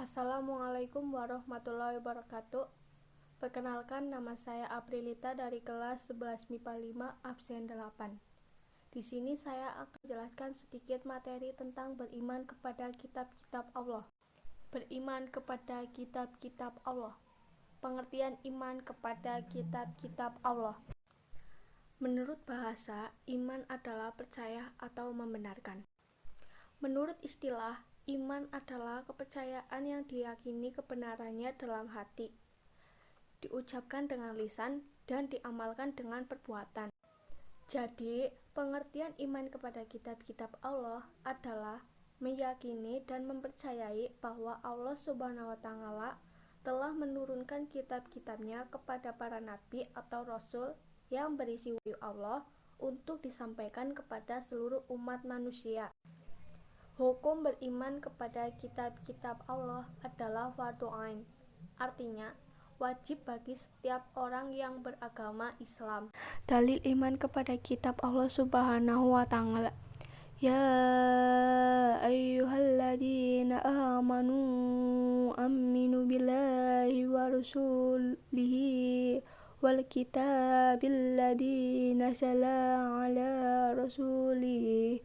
Assalamualaikum warahmatullahi wabarakatuh. Perkenalkan, nama saya Aprilita dari kelas 11 MIPA 5 absen 8. Di sini saya akan jelaskan sedikit materi tentang beriman kepada kitab-kitab Allah. Beriman kepada kitab-kitab Allah. Pengertian iman kepada kitab-kitab Allah. Menurut bahasa, iman adalah percaya atau membenarkan. Menurut istilah, iman adalah kepercayaan yang diyakini kebenarannya dalam hati, diucapkan dengan lisan, dan diamalkan dengan perbuatan. Jadi, pengertian iman kepada kitab-kitab Allah adalah meyakini dan mempercayai bahwa Allah Subhanahu wa Ta'ala telah menurunkan kitab-kitabnya kepada para nabi atau rasul yang berisi wahyu Allah untuk disampaikan kepada seluruh umat manusia. Hukum beriman kepada kitab-kitab Allah adalah fardhu ain, artinya wajib bagi setiap orang yang beragama Islam. Dalil iman kepada kitab Allah Subhanahu wa Ta'ala. Ya ayyuhalladzina amanu aminu billahi wa rasulihi wal kitabil ladzi nazala ala rasulihi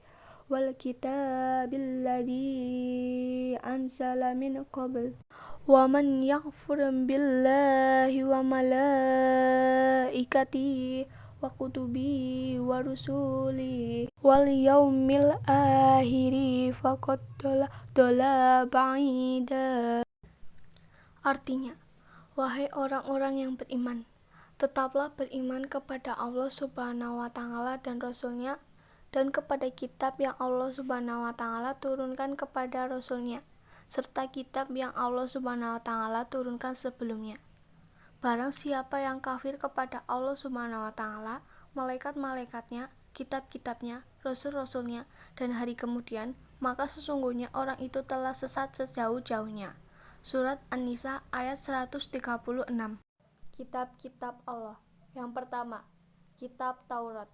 wal kitabil ladzi anzala min qabl wa man yakfur billahi wa malaikatihi wa kutubihi wa rusulihi wal yaumil akhiri faqad dhalla ba'ida. Artinya, wahai orang-orang yang beriman, tetaplah beriman kepada Allah Subhanahu wa Ta'ala dan Rasulnya, dan kepada kitab yang Allah Subhanahu wa Ta'ala turunkan kepada Rasulnya, serta kitab yang Allah Subhanahu wa Ta'ala turunkan sebelumnya. Barang siapa yang kafir kepada Allah Subhanahu wa Ta'ala, malaikat-malaikatnya, kitab-kitabnya, rasul-rasulnya, dan hari kemudian, maka sesungguhnya orang itu telah sesat sejauh-jauhnya. Surat An-Nisa ayat 136. Kitab-kitab Allah. Yang pertama, kitab Taurat.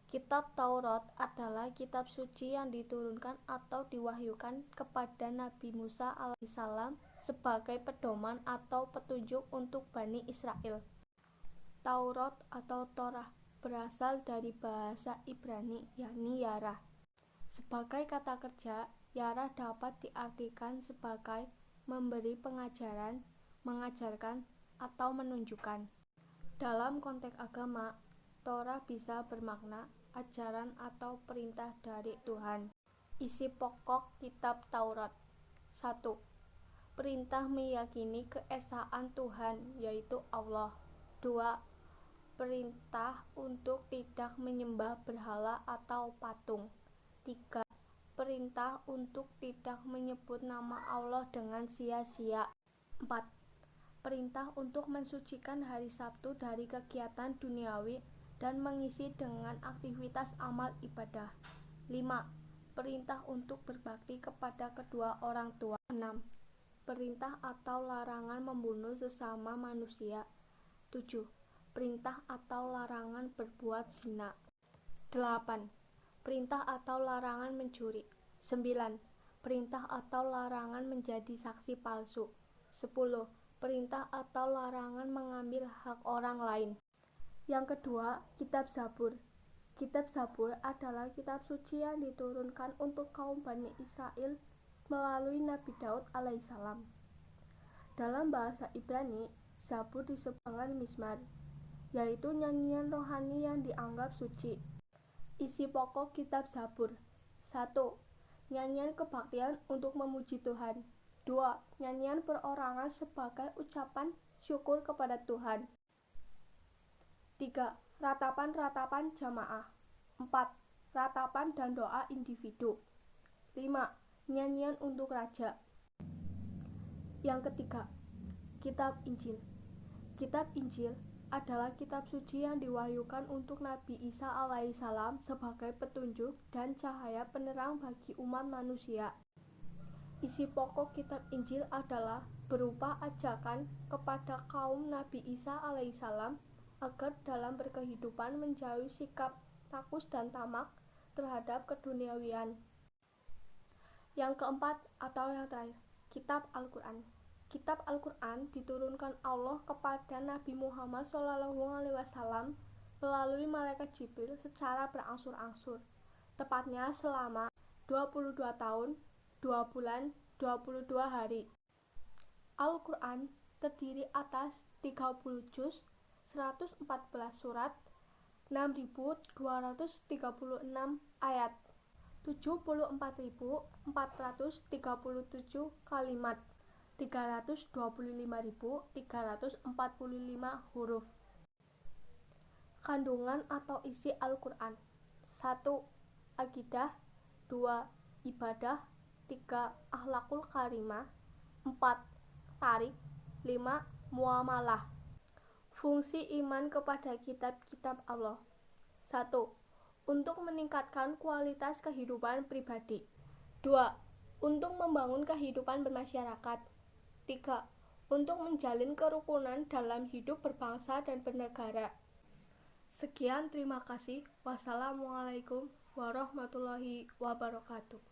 Kitab Taurat adalah kitab suci yang diturunkan atau diwahyukan kepada Nabi Musa alaihissalam sebagai pedoman atau petunjuk untuk Bani Israel. Taurat atau Torah berasal dari bahasa Ibrani, yakni yarah. Sebagai kata kerja, yarah dapat diartikan sebagai memberi pengajaran, mengajarkan, atau menunjukkan. Dalam konteks agama, Torah bisa bermakna ajaran atau perintah dari Tuhan. Isi pokok kitab Taurat. 1. Perintah meyakini keesaan Tuhan, yaitu Allah. 2. Perintah untuk tidak menyembah berhala atau patung. 3. Perintah untuk tidak menyebut nama Allah dengan sia-sia. 4. Perintah untuk mensucikan hari Sabtu dari kegiatan duniawi dan mengisi dengan aktivitas amal ibadah. 5. Perintah untuk berbakti kepada kedua orang tua. 6. Perintah atau larangan membunuh sesama manusia. 7. Perintah atau larangan berbuat zina. 8. Perintah atau larangan mencuri. 9. Perintah atau larangan menjadi saksi palsu. 10. Perintah atau larangan mengambil hak orang lain. Yang kedua, kitab Zabur. Kitab Zabur adalah kitab suci yang diturunkan untuk kaum Bani Israel melalui Nabi Daud alaihissalam. Dalam bahasa Ibrani, Zabur disebut dengan Mizmar, yaitu nyanyian rohani yang dianggap suci. Isi pokok kitab Zabur. 1. Nyanyian kebaktian untuk memuji Tuhan. 2. Nyanyian perorangan sebagai ucapan syukur kepada Tuhan. 3. Ratapan-ratapan jamaah. 4. Ratapan dan doa individu. 5. Nyanyian untuk raja. Yang ketiga, kitab Injil. Kitab Injil adalah kitab suci yang diwahyukan untuk Nabi Isa alaihissalam sebagai petunjuk dan cahaya penerang bagi umat manusia. Isi pokok kitab Injil adalah berupa ajakan kepada kaum Nabi Isa alaihissalam agar dalam berkehidupan menjauhi sikap takus dan tamak terhadap keduniawian. Yang keempat atau yang terakhir, Kitab Al-Quran. Kitab Al-Quran diturunkan Allah kepada Nabi Muhammad SAW melalui malaikat Jibril secara berangsur-angsur, tepatnya selama 22 tahun, 2 bulan, 22 hari. Al-Quran terdiri atas 30 juz, 114 surat, 6.236 ayat, 74.437 kalimat, 325.345 huruf. Kandungan atau isi Al-Quran: 1. Akidah, 2. Ibadah, 3. Akhlakul karimah, 4. Tarik, 5. Muamalah. Fungsi iman kepada kitab-kitab Allah: 1. Untuk meningkatkan kualitas kehidupan pribadi, 2. Untuk membangun kehidupan bermasyarakat, 3. Untuk menjalin kerukunan dalam hidup berbangsa dan bernegara. Sekian, terima kasih. Wassalamualaikum warahmatullahi wabarakatuh.